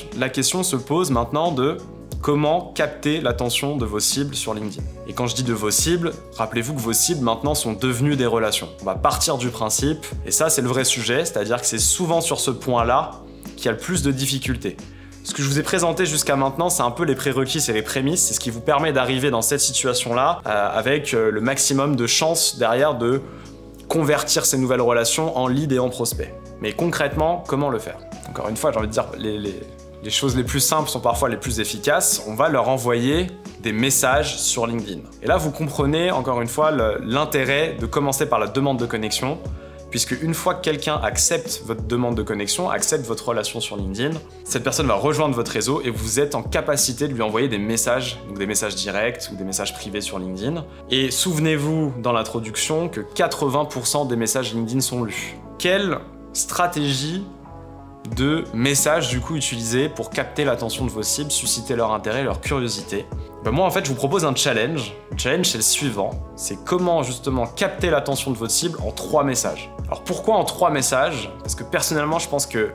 donc, la question se pose maintenant de comment capter l'attention de vos cibles sur LinkedIn. Et quand je dis de vos cibles, rappelez-vous que vos cibles maintenant sont devenues des relations. On va partir du principe, et ça c'est le vrai sujet, c'est-à-dire que c'est souvent sur ce point-là qu'il y a le plus de difficultés. Ce que je vous ai présenté jusqu'à maintenant, c'est un peu les prérequis, c'est les prémices, c'est ce qui vous permet d'arriver dans cette situation-là avec le maximum de chances derrière de convertir ces nouvelles relations en leads et en prospects. Mais concrètement, comment le faire? Encore une fois, j'ai envie de dire, les choses les plus simples sont parfois les plus efficaces. On va leur envoyer des messages sur LinkedIn. Et là, vous comprenez, encore une fois, l'intérêt de commencer par la demande de connexion, puisque une fois que quelqu'un accepte votre demande de connexion, accepte votre relation sur LinkedIn, cette personne va rejoindre votre réseau et vous êtes en capacité de lui envoyer des messages, donc des messages directs ou des messages privés sur LinkedIn. Et souvenez-vous dans l'introduction que 80% des messages LinkedIn sont lus. Quelle stratégie de messages du coup utiliser pour capter l'attention de vos cibles, susciter leur intérêt, leur curiosité? Moi en fait je vous propose un challenge. Le challenge c'est le suivant, c'est comment justement capter l'attention de votre cible en 3 messages. Alors pourquoi en 3 messages? Parce que personnellement je pense que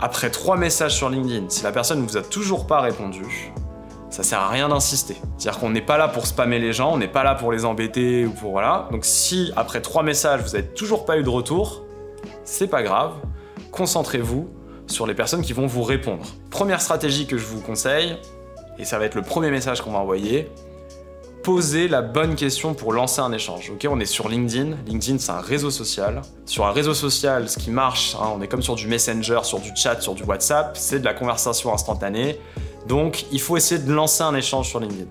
après 3 messages sur LinkedIn, si la personne ne vous a toujours pas répondu, ça sert à rien d'insister. C'est-à-dire qu'on n'est pas là pour spammer les gens, on n'est pas là pour les embêter ou pour voilà. Donc si après 3 messages vous n'avez toujours pas eu de retour, c'est pas grave, concentrez-vous sur les personnes qui vont vous répondre. Première stratégie que je vous conseille, et ça va être le premier message qu'on va envoyer, posez la bonne question pour lancer un échange. Ok, on est sur LinkedIn. LinkedIn, c'est un réseau social. Sur un réseau social, ce qui marche, on est comme sur du Messenger, sur du chat, sur du WhatsApp, c'est de la conversation instantanée. Donc, il faut essayer de lancer un échange sur LinkedIn.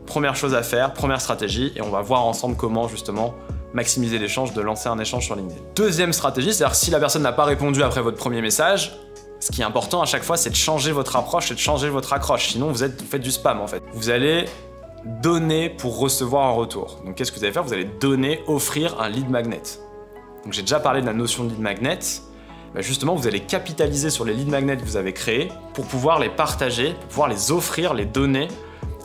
Première chose à faire, première stratégie, et on va voir ensemble comment justement maximiser l'échange, de lancer un échange sur LinkedIn. Deuxième stratégie, c'est-à-dire si la personne n'a pas répondu après votre premier message, ce qui est important à chaque fois, c'est de changer votre approche et de changer votre accroche. Sinon, vous faites du spam en fait. Vous allez donner pour recevoir un retour. Donc qu'est-ce que vous allez faire? Vous allez donner, offrir un lead magnet. Donc j'ai déjà parlé de la notion de lead magnet. Justement, vous allez capitaliser sur les lead magnets que vous avez créés pour pouvoir les partager, pour pouvoir les offrir, les donner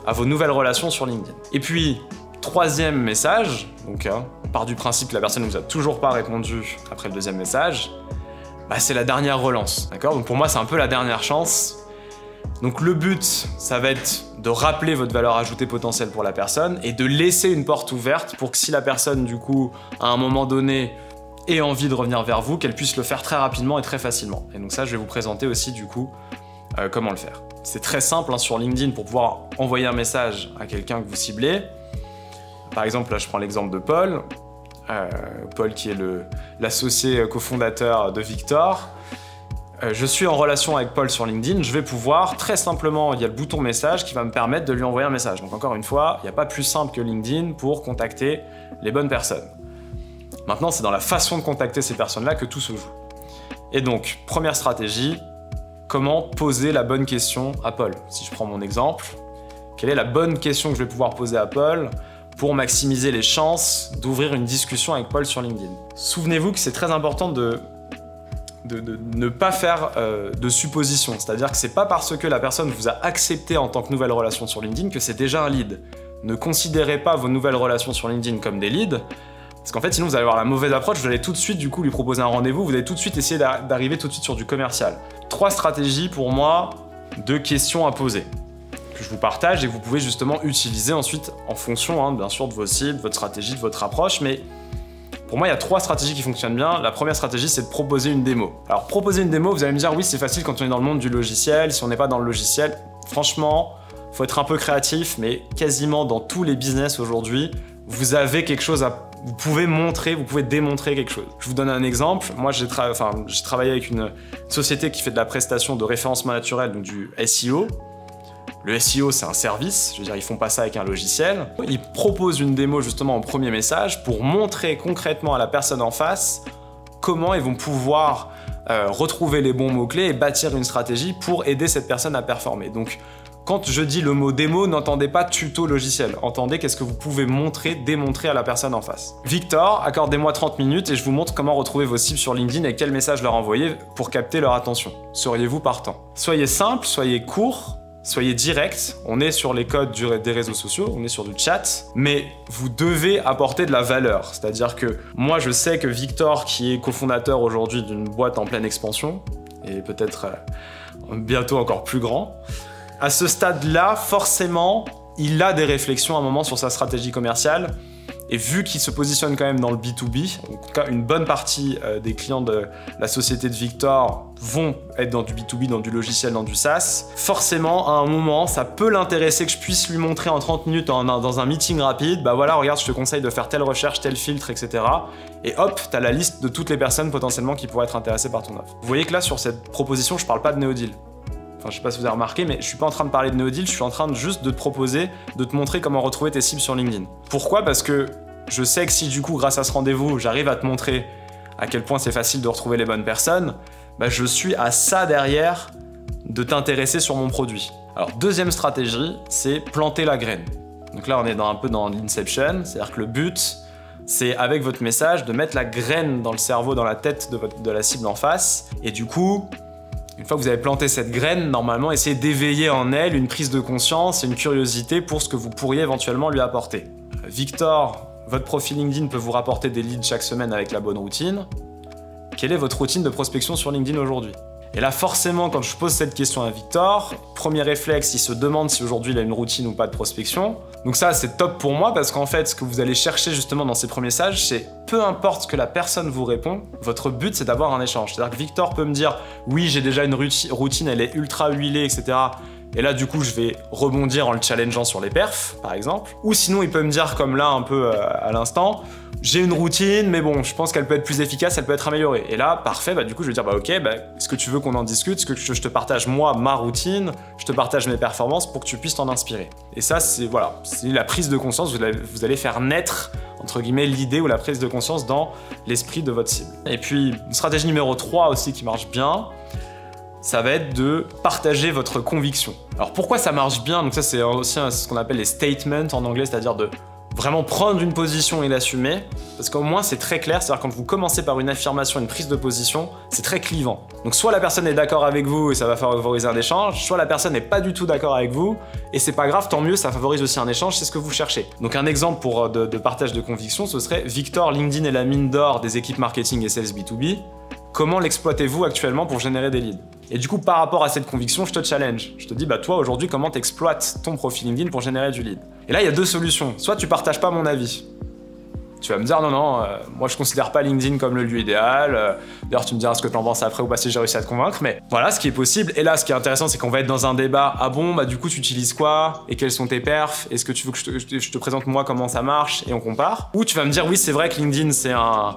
à vos nouvelles relations sur LinkedIn. Et puis, troisième message, donc on part du principe que la personne ne vous a toujours pas répondu après le deuxième message, c'est la dernière relance, d'accord? Donc pour moi, c'est un peu la dernière chance. Donc le but, ça va être de rappeler votre valeur ajoutée potentielle pour la personne et de laisser une porte ouverte pour que si la personne, du coup, à un moment donné, ait envie de revenir vers vous, qu'elle puisse le faire très rapidement et très facilement. Et donc ça, je vais vous présenter aussi, du coup, comment le faire. C'est très simple sur LinkedIn pour pouvoir envoyer un message à quelqu'un que vous ciblez. Par exemple, là, je prends l'exemple de Paul. Paul qui est l'associé cofondateur de Victor. Je suis en relation avec Paul sur LinkedIn, je vais pouvoir, très simplement, il y a le bouton message qui va me permettre de lui envoyer un message. Donc encore une fois, il n'y a pas plus simple que LinkedIn pour contacter les bonnes personnes. Maintenant, c'est dans la façon de contacter ces personnes-là que tout se joue. Et donc, première stratégie, comment poser la bonne question à Paul? Si je prends mon exemple, quelle est la bonne question que je vais pouvoir poser à Paul pour maximiser les chances d'ouvrir une discussion avec Paul sur LinkedIn? Souvenez-vous que c'est très important de ne pas faire de suppositions. C'est-à-dire que c'est pas parce que la personne vous a accepté en tant que nouvelle relation sur LinkedIn que c'est déjà un lead. Ne considérez pas vos nouvelles relations sur LinkedIn comme des leads, parce qu'en fait sinon vous allez avoir la mauvaise approche, vous allez tout de suite du coup lui proposer un rendez-vous, vous allez tout de suite essayer d'arriver tout de suite sur du commercial. 3 stratégies pour moi de questions à poser, que je vous partage et que vous pouvez justement utiliser ensuite en fonction bien sûr de vos cibles, de votre stratégie, de votre approche, mais pour moi, il y a 3 stratégies qui fonctionnent bien. La première stratégie, c'est de proposer une démo. Alors, proposer une démo, vous allez me dire, oui, c'est facile quand on est dans le monde du logiciel. Si on n'est pas dans le logiciel, franchement, il faut être un peu créatif, mais quasiment dans tous les business aujourd'hui, vous avez quelque chose à... Vous pouvez montrer, vous pouvez démontrer quelque chose. Je vous donne un exemple. Moi, j'ai travaillé avec une société qui fait de la prestation de référencement naturel, donc du SEO. Le SEO, c'est un service, je veux dire, ils font pas ça avec un logiciel. Ils proposent une démo justement en premier message pour montrer concrètement à la personne en face comment ils vont pouvoir retrouver les bons mots-clés et bâtir une stratégie pour aider cette personne à performer. Donc, quand je dis le mot démo, n'entendez pas tuto logiciel. Entendez qu'est-ce que vous pouvez montrer, démontrer à la personne en face. Victor, accordez-moi 30 minutes et je vous montre comment retrouver vos cibles sur LinkedIn et quel message leur envoyer pour capter leur attention. Seriez-vous partant? Soyez simple, soyez court. Soyez direct, on est sur les codes des réseaux sociaux, on est sur du chat, mais vous devez apporter de la valeur. C'est-à-dire que moi, je sais que Victor, qui est cofondateur aujourd'hui d'une boîte en pleine expansion, et peut-être bientôt encore plus grand. À ce stade-là, forcément, il a des réflexions à un moment sur sa stratégie commerciale. Et vu qu'il se positionne quand même dans le B2B, en tout cas une bonne partie des clients de la société de Victor vont être dans du B2B, dans du logiciel, dans du SaaS, forcément à un moment ça peut l'intéresser que je puisse lui montrer en 30 minutes dans un meeting rapide, bah voilà regarde je te conseille de faire telle recherche, tel filtre, etc. Et hop, t'as la liste de toutes les personnes potentiellement qui pourraient être intéressées par ton offre. Vous voyez que là sur cette proposition je parle pas de NeoDeal. Enfin, je sais pas si vous avez remarqué, mais je suis pas en train de parler de NeoDeal, je suis en train de juste de te proposer, de te montrer comment retrouver tes cibles sur LinkedIn. Pourquoi? Parce que je sais que si du coup, grâce à ce rendez-vous, j'arrive à te montrer à quel point c'est facile de retrouver les bonnes personnes, bah, je suis à ça derrière de t'intéresser sur mon produit. Alors, deuxième stratégie, c'est planter la graine. Donc là, on est un peu dans l'inception, c'est-à-dire que le but, c'est avec votre message de mettre la graine dans le cerveau, dans la tête de la cible en face, et du coup, une fois que vous avez planté cette graine, normalement, essayez d'éveiller en elle une prise de conscience et une curiosité pour ce que vous pourriez éventuellement lui apporter. Victor, votre profil LinkedIn peut vous rapporter des leads chaque semaine avec la bonne routine. Quelle est votre routine de prospection sur LinkedIn aujourd'hui? Et là, forcément, quand je pose cette question à Victor, premier réflexe, il se demande si aujourd'hui il a une routine ou pas de prospection. Donc ça, c'est top pour moi parce qu'en fait, ce que vous allez chercher justement dans ces premiers messages, c'est peu importe ce que la personne vous répond, votre but, c'est d'avoir un échange. C'est-à-dire que Victor peut me dire « Oui, j'ai déjà une routine, elle est ultra huilée, etc. » Et là, du coup, je vais rebondir en le challengeant sur les perfs, par exemple. Ou sinon, il peut me dire, comme là, un peu à l'instant, j'ai une routine, mais bon, je pense qu'elle peut être plus efficace, elle peut être améliorée. Et là, parfait, bah du coup, je vais dire, bah ok, bah, est-ce que tu veux qu'on en discute? Est-ce que je te partage, moi, ma routine? Je te partage mes performances pour que tu puisses t'en inspirer. Et ça, c'est voilà, c'est la prise de conscience, vous allez faire naître, entre guillemets, l'idée ou la prise de conscience dans l'esprit de votre cible. Et puis, une stratégie numéro 3 aussi qui marche bien, ça va être de partager votre conviction. Alors pourquoi ça marche bien? Donc ça c'est aussi ce qu'on appelle les statements en anglais, c'est-à-dire de vraiment prendre une position et l'assumer, parce qu'au moins c'est très clair, c'est-à-dire quand vous commencez par une affirmation, une prise de position, c'est très clivant. Donc soit la personne est d'accord avec vous et ça va favoriser un échange, soit la personne n'est pas du tout d'accord avec vous et c'est pas grave, tant mieux, ça favorise aussi un échange, c'est ce que vous cherchez. Donc un exemple de partage de conviction, ce serait Victor, LinkedIn est la mine d'or des équipes marketing et sales B2B. Comment l'exploitez-vous actuellement pour générer des leads? Et du coup, par rapport à cette conviction, je te challenge. Je te dis, bah toi, aujourd'hui, comment t'exploites ton profil LinkedIn pour générer du lead? Et là, il y a deux solutions. Soit tu partages pas mon avis. Tu vas me dire, non, moi je considère pas LinkedIn comme le lieu idéal. D'ailleurs, tu me diras ce que t'en penses après ou pas si j'ai réussi à te convaincre. Mais voilà, ce qui est possible. Et là, ce qui est intéressant, c'est qu'on va être dans un débat. Ah bon, bah du coup, tu utilises quoi? Et quels sont tes perfs? Est-ce que tu veux que je te présente moi comment ça marche? Et on compare. Ou tu vas me dire, oui, c'est vrai que LinkedIn, c'est un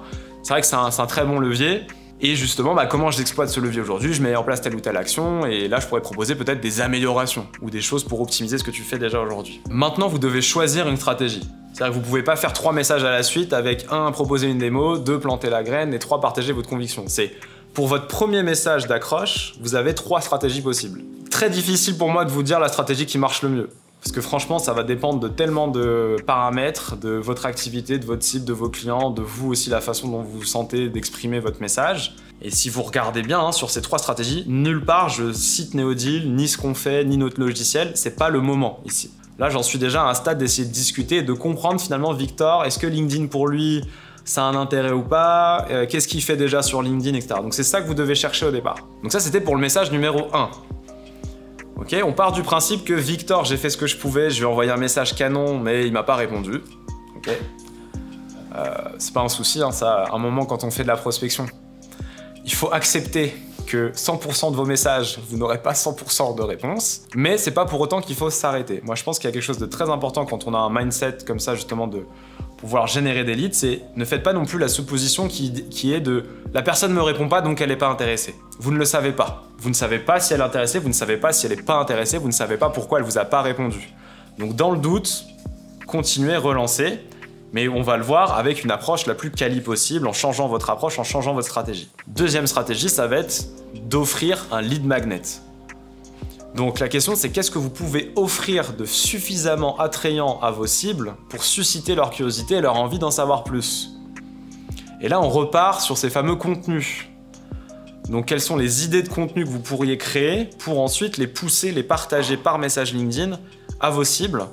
très bon levier. Et justement, bah, comment j'exploite ce levier aujourd'hui? Je mets en place telle ou telle action et là, je pourrais proposer peut-être des améliorations ou des choses pour optimiser ce que tu fais déjà aujourd'hui. Maintenant, vous devez choisir une stratégie. C'est-à-dire que vous pouvez pas faire 3 messages à la suite avec 1, proposer une démo, 2, planter la graine et 3, partager votre conviction. C'est pour votre premier message d'accroche, vous avez 3 stratégies possibles. Très difficile pour moi de vous dire la stratégie qui marche le mieux. Parce que franchement, ça va dépendre de tellement de paramètres, de votre activité, de votre cible, de vos clients, de vous aussi, la façon dont vous vous sentez d'exprimer votre message. Et si vous regardez bien hein, sur ces 3 stratégies, nulle part je cite NeoDeal, ni ce qu'on fait, ni notre logiciel, c'est pas le moment ici. Là, j'en suis déjà à un stade d'essayer de discuter et de comprendre finalement Victor, est-ce que LinkedIn pour lui, ça a un intérêt ou pas, qu'est-ce qu'il fait déjà sur LinkedIn, etc. Donc c'est ça que vous devez chercher au départ. Donc ça, c'était pour le message numéro 1. Ok, on part du principe que Victor, j'ai fait ce que je pouvais, je lui ai envoyé un message canon, mais il m'a pas répondu. Ok, c'est pas un souci, hein, ça, à un moment quand on fait de la prospection. Il faut accepter que 100% de vos messages, vous n'aurez pas 100% de réponse, mais c'est pas pour autant qu'il faut s'arrêter. Moi, je pense qu'il y a quelque chose de très important quand on a un mindset comme ça, justement, de pouvoir générer des leads, c'est ne faites pas non plus la supposition qui est de « la personne ne me répond pas, donc elle n'est pas intéressée ». Vous ne le savez pas. Vous ne savez pas si elle est intéressée, vous ne savez pas si elle n'est pas intéressée, vous ne savez pas pourquoi elle ne vous a pas répondu. Donc dans le doute, continuez, relancez, mais on va le voir avec une approche la plus quali possible, en changeant votre approche, en changeant votre stratégie. Deuxième stratégie, ça va être d'offrir un lead magnet. Donc la question c'est qu'est-ce que vous pouvez offrir de suffisamment attrayant à vos cibles pour susciter leur curiosité et leur envie d'en savoir plus. Et là on repart sur ces fameux contenus. Donc quelles sont les idées de contenu que vous pourriez créer pour ensuite les pousser, les partager par message LinkedIn à vos cibles.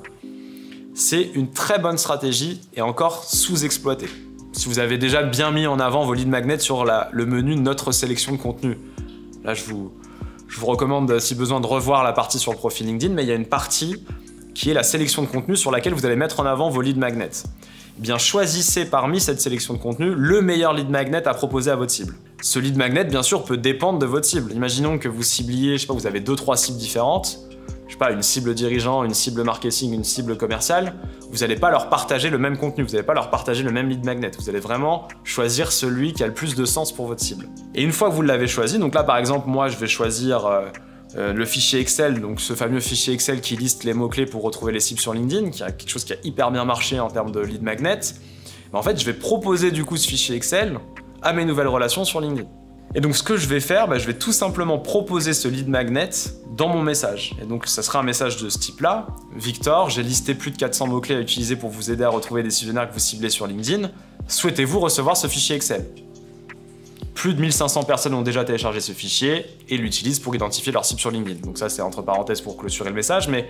C'est une très bonne stratégie et encore sous-exploitée. Si vous avez déjà bien mis en avant vos lead magnets sur le menu Notre sélection de contenu. Là je vous Je vous recommande, si besoin, de revoir la partie sur le profil LinkedIn, mais il y a une partie qui est la sélection de contenu sur laquelle vous allez mettre en avant vos lead magnets. Eh bien, choisissez parmi cette sélection de contenu le meilleur lead magnet à proposer à votre cible. Ce lead magnet, bien sûr, peut dépendre de votre cible. Imaginons que vous cibliez, je sais pas, vous avez 2-3 cibles différentes, je sais pas, une cible dirigeant, une cible marketing, une cible commerciale, vous n'allez pas leur partager le même contenu, vous n'allez pas leur partager le même lead magnet, vous allez vraiment choisir celui qui a le plus de sens pour votre cible. Et une fois que vous l'avez choisi, donc là par exemple moi je vais choisir le fichier Excel, donc ce fameux fichier Excel qui liste les mots-clés pour retrouver les cibles sur LinkedIn, qui a quelque chose qui a hyper bien marché en termes de lead magnet, en fait je vais proposer du coup ce fichier Excel à mes nouvelles relations sur LinkedIn. Et donc ce que je vais faire, je vais tout simplement proposer ce lead magnet dans mon message. Et donc ça sera un message de ce type-là. Victor, j'ai listé plus de 400 mots-clés à utiliser pour vous aider à retrouver des cibles que vous ciblez sur LinkedIn. Souhaitez-vous recevoir ce fichier Excel? Plus de 1500 personnes ont déjà téléchargé ce fichier et l'utilisent pour identifier leur cible sur LinkedIn. Donc ça c'est entre parenthèses pour clôturer le message, mais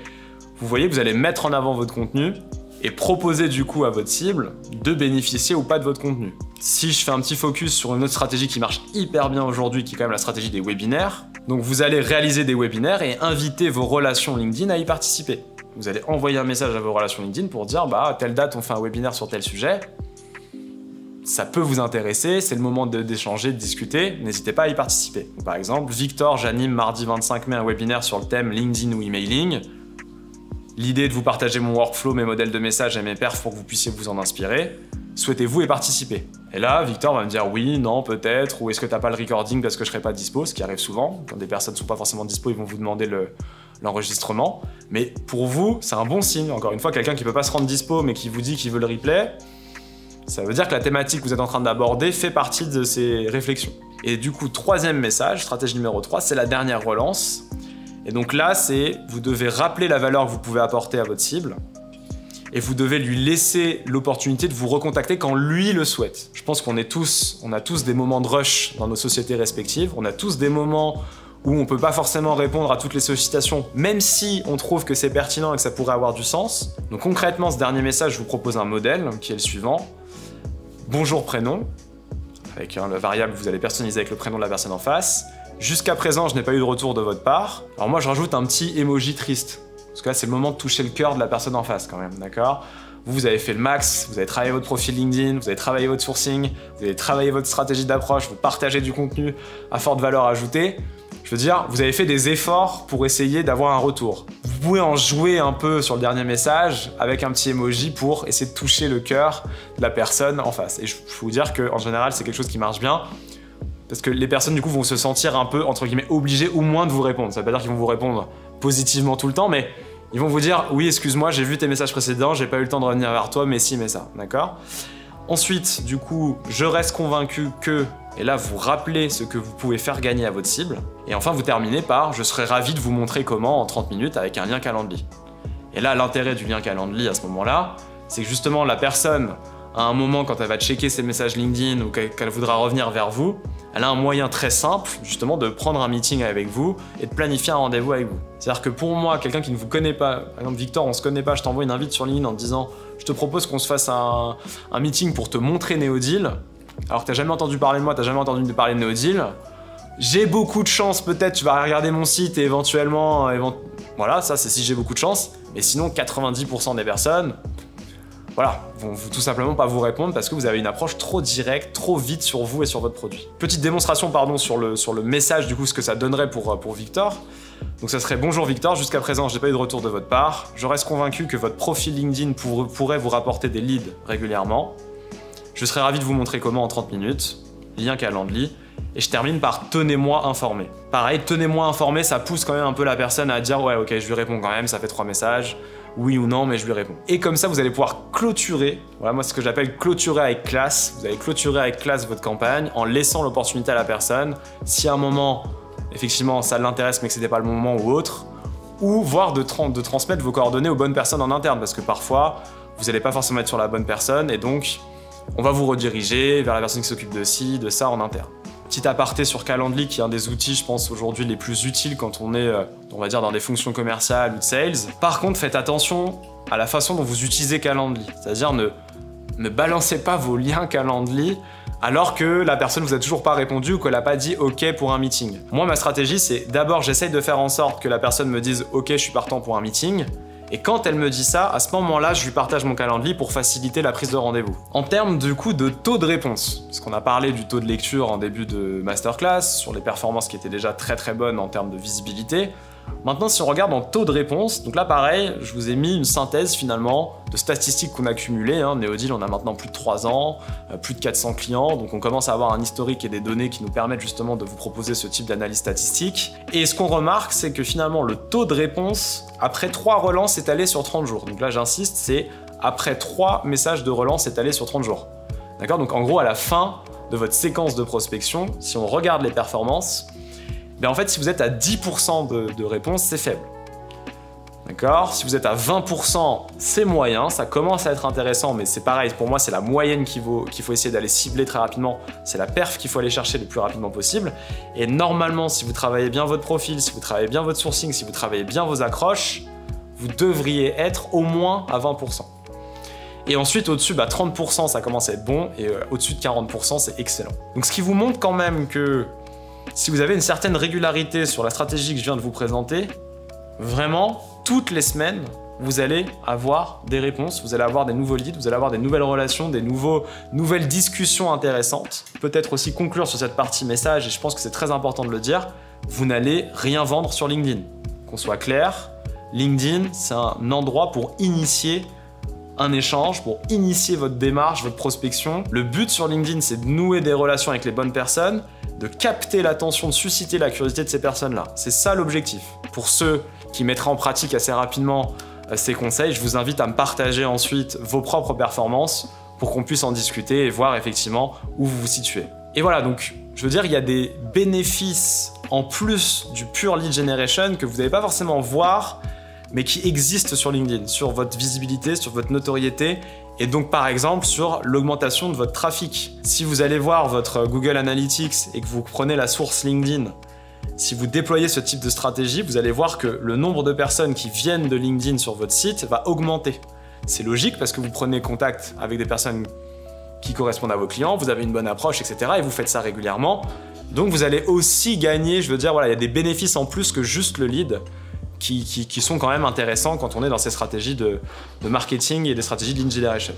vous voyez que vous allez mettre en avant votre contenu et proposer du coup à votre cible de bénéficier ou pas de votre contenu. Si je fais un petit focus sur une autre stratégie qui marche hyper bien aujourd'hui, qui est quand même la stratégie des webinaires, donc vous allez réaliser des webinaires et inviter vos relations LinkedIn à y participer. Vous allez envoyer un message à vos relations LinkedIn pour dire à telle date on fait un webinaire sur tel sujet, ça peut vous intéresser, c'est le moment d'échanger, de discuter, n'hésitez pas à y participer. Donc, par exemple, Victor, j'anime mardi 25 mai un webinaire sur le thème LinkedIn ou emailing. L'idée est de vous partager mon workflow, mes modèles de messages et mes perfs pour que vous puissiez vous en inspirer. Souhaitez-vous y participer? Et là, Victor va me dire oui, non, peut-être, ou est-ce que t'as pas le recording parce que je serai pas dispo, ce qui arrive souvent. Quand des personnes ne sont pas forcément dispo, ils vont vous demander l'enregistrement. Mais pour vous, c'est un bon signe. Encore une fois, quelqu'un qui peut pas se rendre dispo mais qui vous dit qu'il veut le replay, ça veut dire que la thématique que vous êtes en train d'aborder fait partie de ces réflexions. Et du coup, troisième message, stratégie numéro 3, c'est la dernière relance. Et donc là, vous devez rappeler la valeur que vous pouvez apporter à votre cible et vous devez lui laisser l'opportunité de vous recontacter quand lui le souhaite. Je pense on a tous des moments de rush dans nos sociétés respectives, on a tous des moments où on peut pas forcément répondre à toutes les sollicitations, même si on trouve que c'est pertinent et que ça pourrait avoir du sens. Donc concrètement, ce dernier message, je vous propose un modèle qui est le suivant. Bonjour prénom, avec le variable que vous allez personnaliser avec le prénom de la personne en face. Jusqu'à présent, je n'ai pas eu de retour de votre part. Alors moi, je rajoute un petit emoji triste. Parce que là, c'est le moment de toucher le cœur de la personne en face quand même, d'accord? Vous avez fait le max, vous avez travaillé votre profil LinkedIn, vous avez travaillé votre sourcing, vous avez travaillé votre stratégie d'approche, vous partagez du contenu à forte valeur ajoutée. Je veux dire, vous avez fait des efforts pour essayer d'avoir un retour. Vous pouvez en jouer un peu sur le dernier message avec un petit emoji pour essayer de toucher le cœur de la personne en face. Et je peux vous dire qu'en général, c'est quelque chose qui marche bien. Parce que les personnes du coup vont se sentir un peu, entre guillemets, obligées au moins de vous répondre. Ça veut pas dire qu'ils vont vous répondre positivement tout le temps, mais ils vont vous dire « Oui, excuse-moi, j'ai vu tes messages précédents, j'ai pas eu le temps de revenir vers toi, mais si, mais ça. » D'accord? Ensuite, du coup, je reste convaincu que... Et là, vous rappelez ce que vous pouvez faire gagner à votre cible. Et enfin, vous terminez par « Je serais ravi de vous montrer comment en 30 minutes avec un lien Calendly. » Et là, l'intérêt du lien Calendly à ce moment-là, c'est que justement, la personne, à un moment, quand elle va checker ses messages LinkedIn ou qu'elle voudra revenir vers vous, elle a un moyen très simple, justement, de prendre un meeting avec vous et de planifier un rendez-vous avec vous. C'est-à-dire que pour moi, quelqu'un qui ne vous connaît pas, par exemple Victor, on se connaît pas, je t'envoie une invite sur LinkedIn en te disant « Je te propose qu'on se fasse un meeting pour te montrer Neodeal », alors que t'as jamais entendu parler de moi, t'as jamais entendu parler de Neodeal, j'ai beaucoup de chance, peut-être tu vas regarder mon site et éventuellement... Voilà, ça c'est si j'ai beaucoup de chance, mais sinon 90% des personnes... Voilà, vont tout simplement pas vous répondre parce que vous avez une approche trop directe, trop vite sur vous et sur votre produit. Petite démonstration sur le message du coup, ce que ça donnerait pour Victor. Donc ça serait « Bonjour Victor, jusqu'à présent j'ai pas eu de retour de votre part. Je reste convaincu que votre profil LinkedIn pourrait vous rapporter des leads régulièrement. Je serais ravi de vous montrer comment en 30 minutes. Lien Calendly. Et je termine par « Tenez-moi informé ». Pareil, « Tenez-moi informé », ça pousse quand même un peu la personne à dire « Ouais, ok, je lui réponds quand même, ça fait 3 messages. » Oui ou non, mais je lui réponds. Et comme ça, vous allez pouvoir clôturer, voilà moi ce que j'appelle clôturer avec classe, vous allez clôturer avec classe votre campagne en laissant l'opportunité à la personne, si à un moment, effectivement, ça l'intéresse mais que c'était pas le moment ou autre, ou voire de transmettre vos coordonnées aux bonnes personnes en interne, parce que parfois, vous n'allez pas forcément être sur la bonne personne, et donc, on va vous rediriger vers la personne qui s'occupe de ci, de ça en interne. Petit aparté sur Calendly, qui est un des outils, je pense, aujourd'hui les plus utiles quand on est, on va dire, dans des fonctions commerciales ou de sales. Par contre, faites attention à la façon dont vous utilisez Calendly. C'est-à-dire, ne balancez pas vos liens Calendly alors que la personne vous a toujours pas répondu ou qu'elle a pas dit OK pour un meeting. Moi, ma stratégie, c'est d'abord, j'essaye de faire en sorte que la personne me dise OK, je suis partant pour un meeting. Et quand elle me dit ça, à ce moment-là, je lui partage mon calendrier pour faciliter la prise de rendez-vous. En termes du coup de taux de réponse, parce qu'on a parlé du taux de lecture en début de masterclass, sur les performances qui étaient déjà très bonnes en termes de visibilité. Maintenant, si on regarde en taux de réponse, donc là pareil, je vous ai mis une synthèse finalement de statistiques qu'on a cumulées. Neodeal, on a maintenant plus de 3 ans, plus de 400 clients, donc on commence à avoir un historique et des données qui nous permettent justement de vous proposer ce type d'analyse statistique. Et ce qu'on remarque, c'est que finalement le taux de réponse, après 3 relances étalées sur 30 jours. Donc là j'insiste, c'est après 3 messages de relance étalés sur 30 jours. D'accord? Donc en gros, à la fin de votre séquence de prospection, si on regarde les performances, en fait, si vous êtes à 10% de réponse, c'est faible. D'accord? Si vous êtes à 20%, c'est moyen, ça commence à être intéressant, mais c'est pareil, pour moi, c'est la moyenne qu'il faut essayer d'aller cibler très rapidement. C'est la perf qu'il faut aller chercher le plus rapidement possible. Et normalement, si vous travaillez bien votre profil, si vous travaillez bien votre sourcing, si vous travaillez bien vos accroches, vous devriez être au moins à 20%. Et ensuite, au-dessus, 30%, ça commence à être bon, et au-dessus de 40%, c'est excellent. Donc, ce qui vous montre quand même que si vous avez une certaine régularité sur la stratégie que je viens de vous présenter, vraiment, toutes les semaines, vous allez avoir des réponses, vous allez avoir des nouveaux leads, vous allez avoir des nouvelles relations, des nouvelles discussions intéressantes. Peut-être aussi conclure sur cette partie message, et je pense que c'est très important de le dire, vous n'allez rien vendre sur LinkedIn. Qu'on soit clair, LinkedIn, c'est un endroit pour initier un échange, pour initier votre démarche, votre prospection. Le but sur LinkedIn, c'est de nouer des relations avec les bonnes personnes, de capter l'attention, de susciter la curiosité de ces personnes-là. C'est ça l'objectif. Pour ceux qui mettraient en pratique assez rapidement ces conseils, je vous invite à me partager ensuite vos propres performances pour qu'on puisse en discuter et voir effectivement où vous vous situez. Et voilà, donc je veux dire, il y a des bénéfices en plus du pure lead generation que vous n'allez pas forcément voir, mais qui existent sur LinkedIn, sur votre visibilité, sur votre notoriété, et donc par exemple sur l'augmentation de votre trafic. Si vous allez voir votre Google Analytics et que vous prenez la source LinkedIn, si vous déployez ce type de stratégie, vous allez voir que le nombre de personnes qui viennent de LinkedIn sur votre site va augmenter. C'est logique parce que vous prenez contact avec des personnes qui correspondent à vos clients, vous avez une bonne approche, etc. et vous faites ça régulièrement. Donc vous allez aussi gagner, je veux dire, voilà, il y a des bénéfices en plus que juste le lead qui sont quand même intéressants quand on est dans ces stratégies de marketing et des stratégies de lead generation.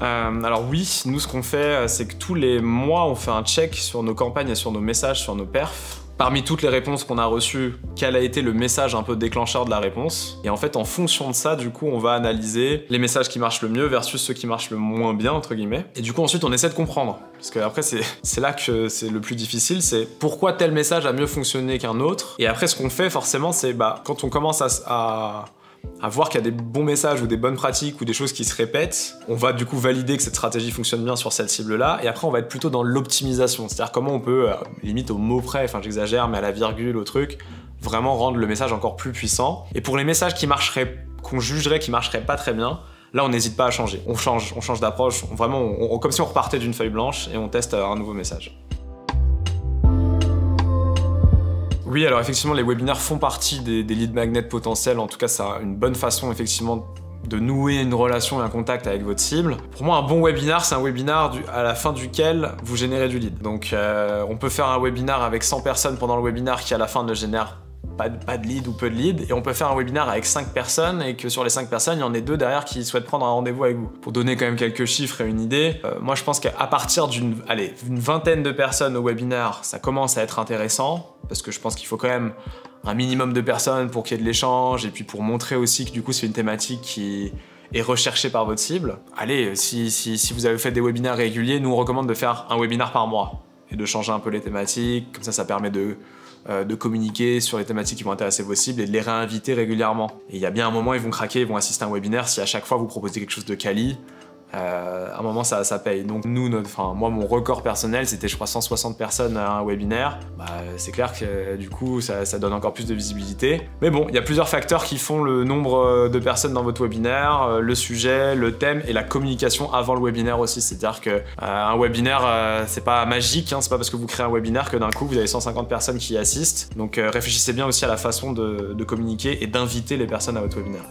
Alors oui, nous ce qu'on fait, c'est que tous les mois, on fait un check sur nos campagnes et sur nos messages, sur nos perfs. Parmi toutes les réponses qu'on a reçues, quel a été le message un peu déclencheur de la réponse? Et en fait, en fonction de ça, du coup, on va analyser les messages qui marchent le mieux versus ceux qui marchent le moins bien, entre guillemets. Et du coup, ensuite, on essaie de comprendre. Parce que après, c'est là que c'est le plus difficile, c'est pourquoi tel message a mieux fonctionné qu'un autre. Et après, ce qu'on fait, forcément, c'est quand on commence à voir qu'il y a des bons messages ou des bonnes pratiques ou des choses qui se répètent, on va du coup valider que cette stratégie fonctionne bien sur cette cible-là, et après on va être plutôt dans l'optimisation, c'est-à-dire comment on peut, limite au mot près, enfin j'exagère, mais à la virgule, au truc, vraiment rendre le message encore plus puissant. Et pour les messages qu'on jugerait qui marcheraient pas très bien, là on n'hésite pas à changer. On change d'approche, vraiment, comme si on repartait d'une feuille blanche et on teste un nouveau message. Oui, alors effectivement, les webinaires font partie des lead magnets potentiels. En tout cas, ça a une bonne façon, effectivement, de nouer une relation et un contact avec votre cible. Pour moi, un bon webinar, c'est un webinar à la fin duquel vous générez du lead. Donc, on peut faire un webinar avec 100 personnes pendant le webinar qui, à la fin, ne génère pas de lead ou peu de lead, et on peut faire un webinar avec 5 personnes et que sur les 5 personnes, il y en ait 2 derrière qui souhaitent prendre un rendez-vous avec vous. Pour donner quand même quelques chiffres et une idée, moi je pense qu'à partir d'une vingtaine de personnes au webinar, ça commence à être intéressant, parce que je pense qu'il faut quand même un minimum de personnes pour qu'il y ait de l'échange, et puis pour montrer aussi que du coup c'est une thématique qui est recherchée par votre cible. Allez, si vous avez fait des webinaires réguliers, nous on recommande de faire un webinar par mois, et de changer un peu les thématiques, comme ça permet de communiquer sur les thématiques qui vont intéresser vos cibles et de les réinviter régulièrement. Et il y a bien un moment, ils vont craquer, ils vont assister à un webinaire si à chaque fois vous proposez quelque chose de quali. À un moment ça paye. Donc nous, moi mon record personnel c'était je crois 160 personnes à un webinaire. C'est clair que du coup ça donne encore plus de visibilité. Mais bon, il y a plusieurs facteurs qui font le nombre de personnes dans votre webinaire, le sujet, le thème et la communication avant le webinaire aussi. C'est-à-dire que un webinaire c'est pas magique, hein, c'est pas parce que vous créez un webinaire que d'un coup vous avez 150 personnes qui y assistent. Donc réfléchissez bien aussi à la façon de communiquer et d'inviter les personnes à votre webinaire.